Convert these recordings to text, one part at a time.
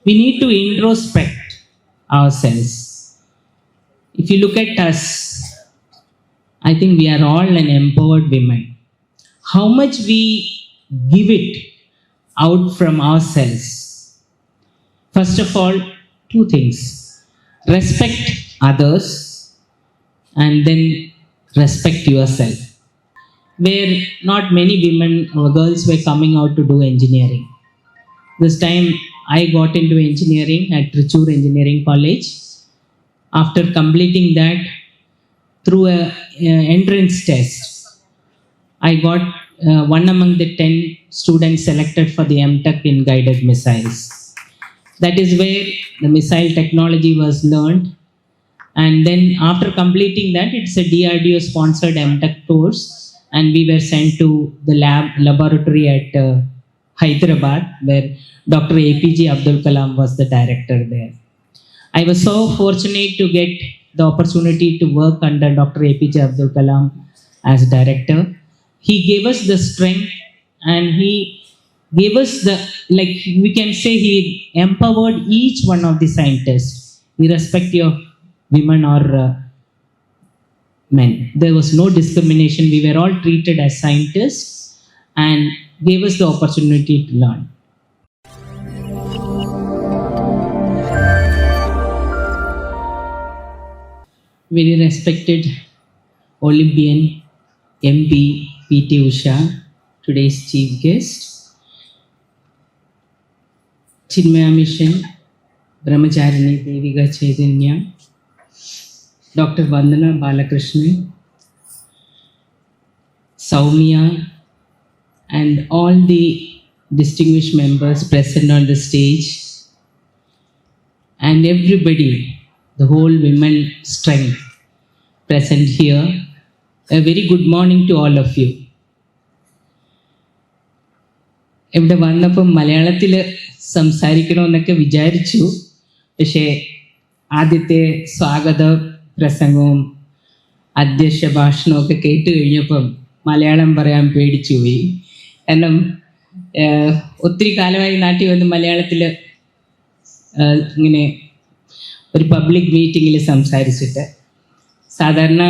we need to introspect ourselves. If you look at us, I think we are all an empowered women. How much we give it out from ourselves. First of all, two things. Respect others and then respect yourself. Where not many women or girls were coming out to do engineering. This time I got into engineering at Trichur Engineering College. After completing that, through a entrance test, I got one among the 10 students selected for the MTech in guided missiles. That is where the missile technology was learned. And then after completing that, it's a DRDO sponsored MTech course. And we were sent to the laboratory at Hyderabad, where Dr. APJ Abdul Kalam was the director there. I was so fortunate to get the opportunity to work under Dr. APJ Abdul Kalam as director. He gave us the strength and he gave us the, like we can say, he empowered each one of the scientists, irrespective of women or men. There was no discrimination. We were all treated as scientists and gave us the opportunity to learn. Very respected Olympian MP PT Usha, today's chief guest. Chinmaya Mission, Brahmacharini Devika Chaitanya, Dr. Vandana Balakrishnan, Soumya, and all the distinguished members present on the stage, and everybody, the whole women strength present here. A very good morning to all of you. ഇവിടെ വന്നപ്പം മലയാളത്തിൽ സംസാരിക്കണമെന്നൊക്കെ വിചാരിച്ചു. പക്ഷേ ആദ്യത്തെ സ്വാഗത പ്രസംഗവും അധ്യക്ഷ ഭാഷണമൊക്കെ കേട്ട് കഴിഞ്ഞപ്പം മലയാളം പറയാൻ പേടിച്ചുപോയി. കാരണം ഒത്തിരി കാലമായി നാട്ടിൽ വന്ന് മലയാളത്തിൽ ഇങ്ങനെ ഒരു പബ്ലിക് മീറ്റിങ്ങിൽ സംസാരിച്ചിട്ട് സാധാരണ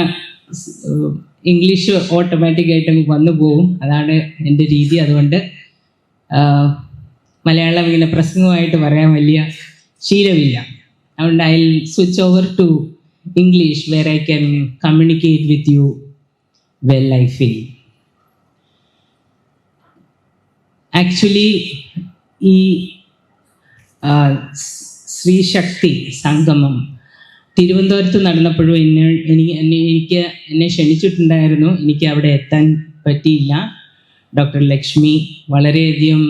ഇംഗ്ലീഷ് ഓട്ടോമാറ്റിക്കായിട്ട് വന്നു പോകും. അതാണ് എൻ്റെ രീതി. അതുകൊണ്ട് മലയാളം ഇങ്ങനെ പ്രസംഗമായിട്ട് പറയാൻ വലിയ ശീലമില്ല. അതുകൊണ്ട് I will switch over to English where I can communicate with you well I feel. Actually ഈ ശ്രീ ശക്തി സംഗമം തിരുവനന്തപുരത്ത് നടന്നപ്പോഴും എന്നെ ക്ഷണിച്ചിട്ടുണ്ടായിരുന്നു. എനിക്ക് അവിടെ എത്താൻ പറ്റിയില്ല. ഡോക്ടർ ലക്ഷ്മി വളരെയധികം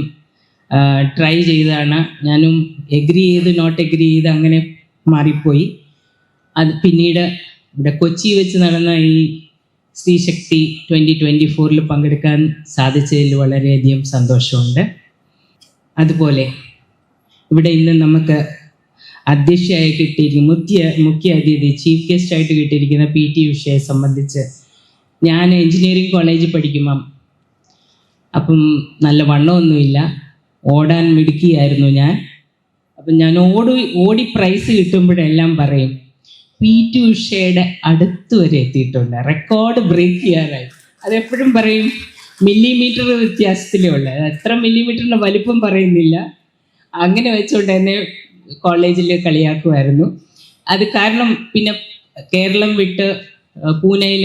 ട്രൈ ചെയ്താണ്. ഞാനും എഗ്രി ചെയ്ത് നോട്ട് എഗ്രി ചെയ്ത് അങ്ങനെ മാറിപ്പോയി. അത് പിന്നീട് ഇവിടെ കൊച്ചി വെച്ച് നടന്ന ഈ സ്ത്രീശക്തി 2024 പങ്കെടുക്കാൻ സാധിച്ചതിൽ വളരെയധികം സന്തോഷമുണ്ട്. അതുപോലെ ഇവിടെ ഇന്ന് നമുക്ക് അധ്യക്ഷയായി കിട്ടിയിരിക്കുന്ന മുഖ്യ അതിഥി ചീഫ് ഗസ്റ്റായിട്ട് കിട്ടിയിരിക്കുന്ന PT ഉഷയെ സംബന്ധിച്ച്, ഞാൻ എൻജിനീയറിംഗ് കോളേജിൽ പഠിക്കുമ്പം അപ്പം നല്ല വണ്ണമൊന്നുമില്ല, ഓടാൻ മിടുക്കിയായിരുന്നു ഞാൻ. അപ്പം ഞാൻ ഓടി പ്രൈസ് കിട്ടുമ്പോഴെല്ലാം പറയും PT ഉഷയുടെ അടുത്ത് വരെ എത്തിയിട്ടുണ്ട്, റെക്കോർഡ് ബ്രേക്ക് ചെയ്യാനായി. അതെപ്പോഴും പറയും മില്ലിമീറ്റർ വ്യത്യാസത്തിലേ ഉള്ളത്, എത്ര മില്ലിമീറ്ററിൻ്റെ വലിപ്പം പറയുന്നില്ല. അങ്ങനെ വെച്ചുകൊണ്ട് എന്നെ കോളേജിൽ കളിയാക്കുമായിരുന്നു. അത് കാരണം പിന്നെ കേരളം വിട്ട് പൂനെയിൽ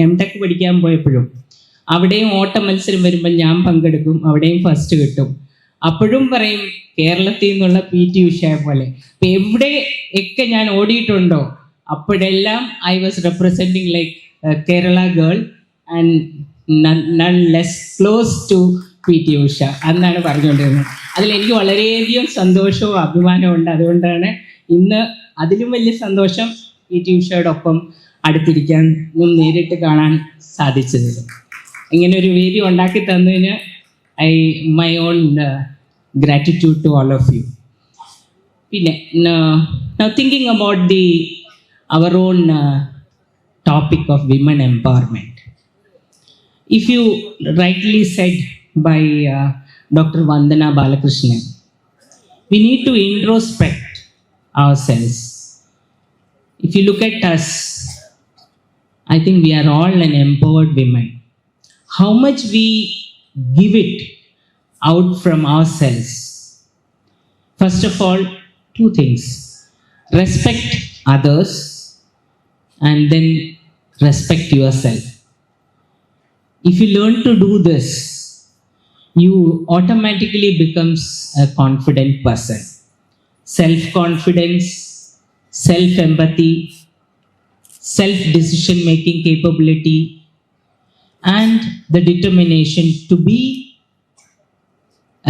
MTech പഠിക്കാൻ പോയപ്പോഴും അവിടെയും ഓട്ട മത്സരം വരുമ്പോൾ ഞാൻ പങ്കെടുക്കും, അവിടെയും ഫസ്റ്റ് കിട്ടും. അപ്പോഴും പറയും കേരളത്തിൽ നിന്നുള്ള PT ഉഷയെ പോലെ. അപ്പം എവിടെയൊക്കെ ഞാൻ ഓടിയിട്ടുണ്ടോ അപ്പോഴെല്ലാം I was representing like Kerala girl and none less close to PT Usha എന്നാണ് പറഞ്ഞുകൊണ്ടിരുന്നത്. അതിലെനിക്ക് വളരെയധികം സന്തോഷവും അഭിമാനവും ഉണ്ട്. അതുകൊണ്ടാണ് ഇന്ന് അതിലും വലിയ സന്തോഷം PT ഉഷയോടൊപ്പം അടുത്തിരിക്കാനും നേരിട്ട് കാണാൻ സാധിച്ചത്. ഇങ്ങനെ ഒരു വേദി ഉണ്ടാക്കി തന്നതിന് my own gratitude to all of you. പിന്നെ thinking about our own topic of women empowerment. If you rightly said by Dr. Vandana Balakrishnan, we need to introspect ourselves. If you look at us, I think we are all an empowered women. How much we give it out from ourselves. First of all, two things: respect others and then respect yourself. If you learn to do this, you automatically becomes a confident person. Self-confidence, self-empathy, self-decision making capability, and the determination to be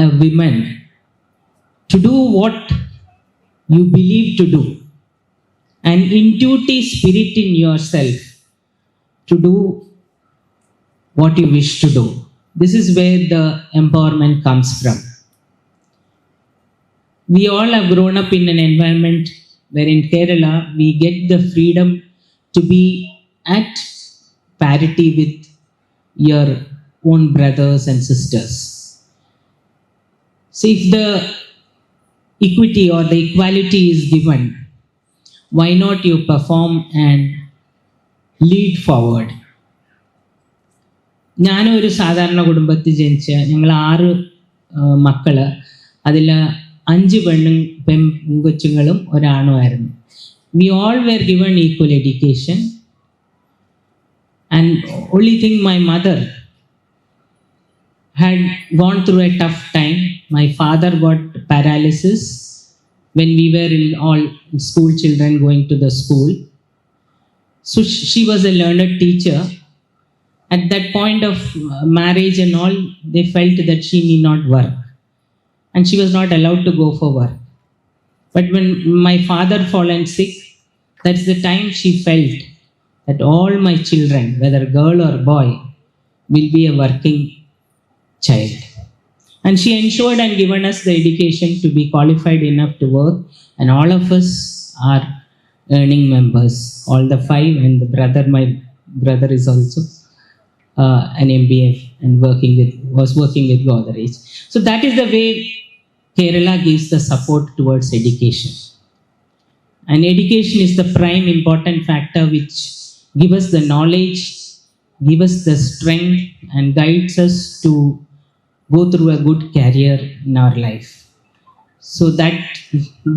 a woman, to do what you believe to do, an intuitive spirit in yourself to do what you wish to do. This is where the empowerment comes from. We all have grown up in an environment where in Kerala we get the freedom to be at parity with your own brothers and sisters. So if the equity or the equality is given, why not you perform and lead forward? ഞാനൊരു സാധാരണ കുടുംബത്തിൽ ജനിച്ച ഞങ്ങൾ 6 മക്കള്, അതിൽ 5 പെൺകൊച്ചുങ്ങളും ഒരാണുമായിരുന്നു. We all were given equal education, and only thing, my mother had gone through a tough time. My father got paralysis when we were in all school children going to the school. So she was a learned teacher. At that point of marriage and all, they felt that she need not work, and she was not allowed to go for work. But when my father fallen sick, that's the time she felt that all my children, whether girl or boy, will be a working child. And she ensured and given us the education to be qualified enough to work, and all of us are earning members, all the 5, and the brother, my brother is also an MBA and was working with Godrej. So that is the way Kerala gives the support towards education. And education is the prime important factor which gives us the knowledge, gives us the strength, and guides us to go through a good career in our life. So that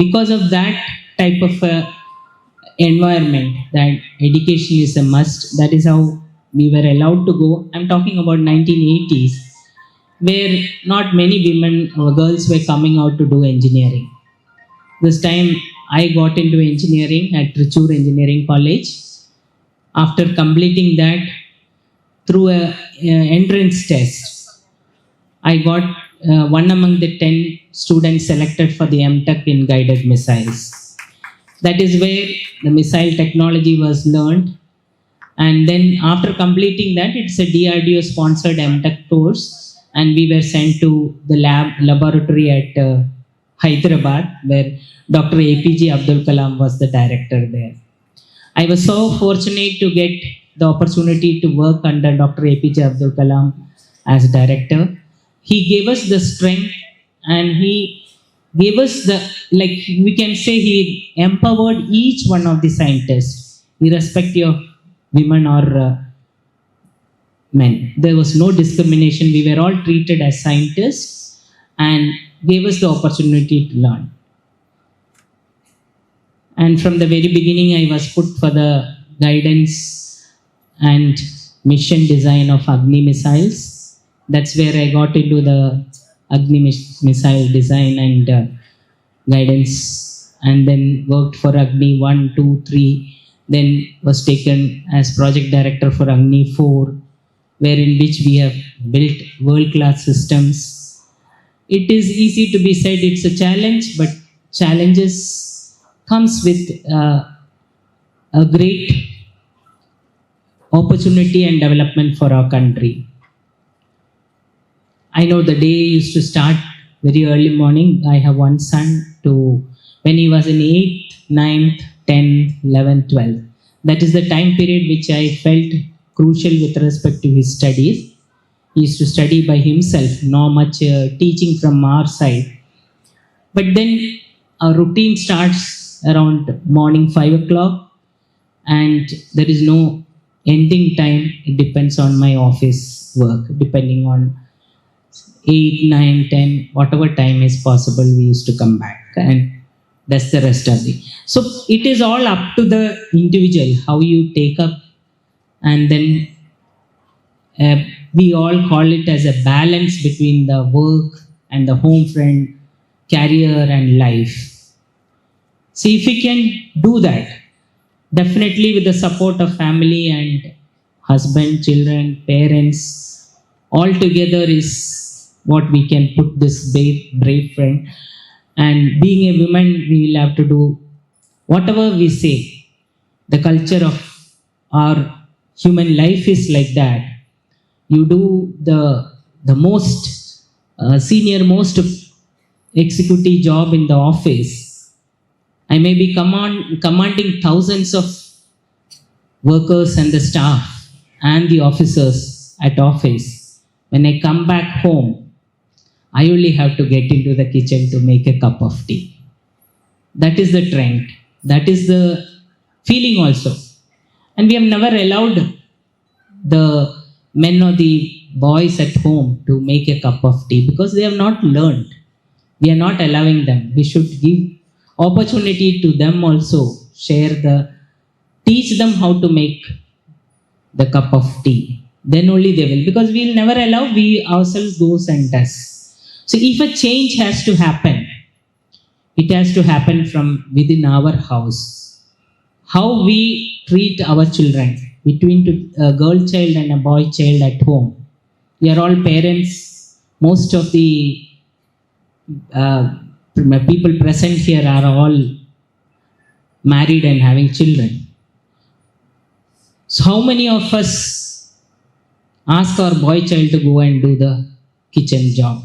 because of that type of environment, that education is a must. That is how we were allowed to go. I'm talking about 1980s, where not many women or girls were coming out to do engineering. This time I got into engineering at Trichur Engineering College. After completing that through a entrance test, I got one among the 10 students selected for the MTech in guided missiles. That is where the missile technology was learned. And then after completing that, it's a DRDO sponsored MTech course, and we were sent to the laboratory at Hyderabad, where Dr. APJ Abdul Kalam was the director there. I was so fortunate to get the opportunity to work under Dr. APJ Abdul Kalam as director. He gave us the strength, and he gave us the, like we can say, he empowered each one of the scientists, irrespective of women or men. There was no discrimination. We were all treated as scientists and gave us the opportunity to learn. And from the very beginning, I was put for the guidance and mission design of Agni missiles. That's where I got into the Agni missile design and guidance, and then worked for Agni 1, 2, 3. Then was taken as project director for Agni 4, wherein which we have built world-class systems. It is easy to be said it's a challenge, but challenges comes with a great opportunity and development for our country. I know the day used to start very early morning. I have one son when he was in 8th, 9th, 10th, 11th, 12th. That is the time period which I felt crucial with respect to his studies. He used to study by himself, not much teaching from our side. But then our routine starts around morning 5 o'clock, and there is no ending time. It depends on my office work, depending on 8, 9, 10, whatever time is possible, we used to come back, and that's the rest of the. So it is all up to the individual how you take up, and then we all call it as a balance between the work and the home front, career and life. See, if we can do that, definitely with the support of family and husband, children, parents, all together is what we can put this brave friend. And being a woman, we will have to do whatever we say. The culture of our human life is like that. You do the most senior, most executive job in the office. I may be commanding thousands of workers and the staff and the officers at office. When I come back home, I only have to get into the kitchen to make a cup of tea. That is the trend. That is the feeling also. And we have never allowed the men or the boys at home to make a cup of tea because they have not learned. We are not allowing them. We should give opportunity to them also. Teach them how to make the cup of tea. Then only they will. Because we will never allow, we ourselves goes and does. So if a change has to happen, it has to happen from within our house. How we treat our children, between a girl child and a boy child at home. We are all parents. Most of the people present here are all married and having children. So how many of us ask our boy child to go and do the kitchen job?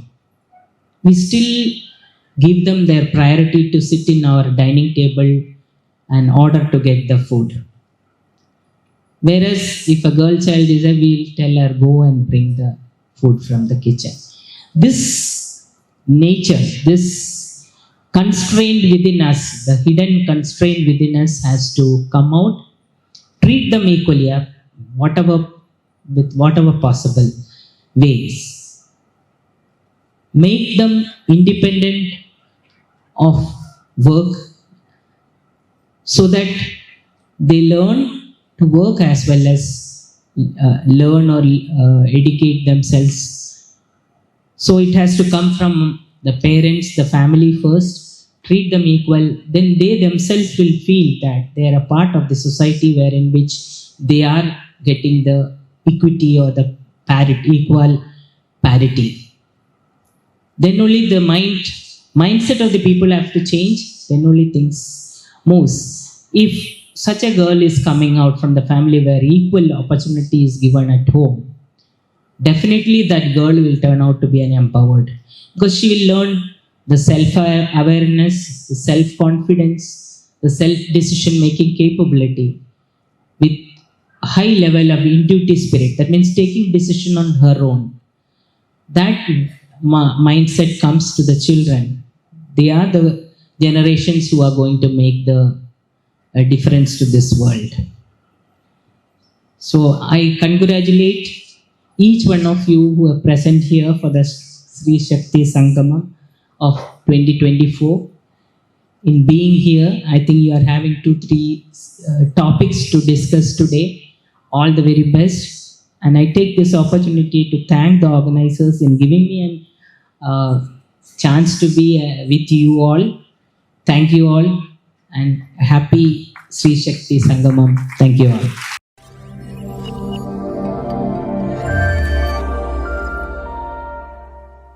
We still give them their priority to sit in our dining table and order to get the food. Whereas if a girl child is there, we'll tell her, go and bring the food from the kitchen. This nature, this constraint within us, the hidden constraint within us has to come out. Treat them equally up, with whatever possible ways. Make them independent of work so that they learn to work as well as learn or educate themselves. So it has to come from the parents, the family first. Treat them equal. Then they themselves will feel that they are a part of the society wherein which they are getting the equity or the equal parity. Then only the mindset of the people have to change. Then only things moves. If such a girl is coming out from the family where equal opportunity is given at home, definitely that girl will turn out to be an empowered, because she will learn the self-awareness, the self-confidence, the self-decision-making capability with a high level of intuitive spirit. That means taking decision on her own. That mindset comes to the children. They are the generations who are going to make the difference to this world. So I congratulate each one of you who are present here for the Sri Shakti Sangamam of 2024. In being here, I think you are having 2-3 topics to discuss today. All the very best. And I take this opportunity to thank the organizers in giving me a chance to be with you all. Thank you all, and happy Sri Shakti Sangamam. Thank you all.